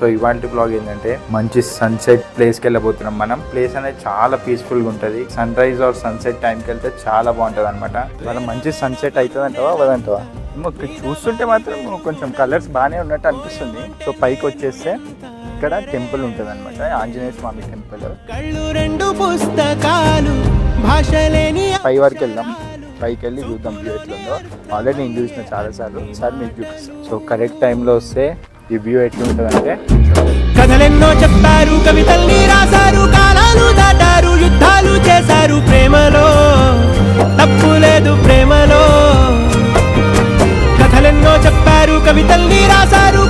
So ఇవాంటి blog ఏంటంటే మంచి sunset ప్లేస్కి వెళ్ళబోతున్నాం మనం. ప్లేస్ అనేది చాలా పీస్ఫుల్గా ఉంటుంది. సన్ రైజ్ ఆర్ సన్సెట్ టైంకి వెళ్తే చాలా బాగుంటుంది అనమాట. మనం మంచి సన్సెట్ అవుతుంది అంటావా అవదంటావా? ఇక్కడ చూస్తుంటే మాత్రం కొంచెం కలర్స్ బాగానే ఉన్నట్టు అనిపిస్తుంది. సో పైకి వచ్చేస్తే ఇక్కడ టెంపుల్ ఉంటుంది అనమాట, ఆంజనేయ స్వామి టెంపుల్. పై వరకు వెళ్దాం, పైకి వెళ్ళి చూద్దాం వ్యూ ఎట్లుందో. ఆల్రెడీ నేను చూసిన చాలాసార్లు, సార్ మీకు చూపిస్తాం. సో కరెక్ట్ టైంలో వస్తే ఈ వ్యూ ఎట్లుంటుందంటే, కథలెన్నో చెప్పారు, కవితల్ని రాశారు, కాలాలు దాటారు, యుద్ధాలు చేశారు, ప్రేమలో తప్పు లేదు ప్రేమలో. కథలెన్నో చెప్పారు, కవితల్ని రాశారు.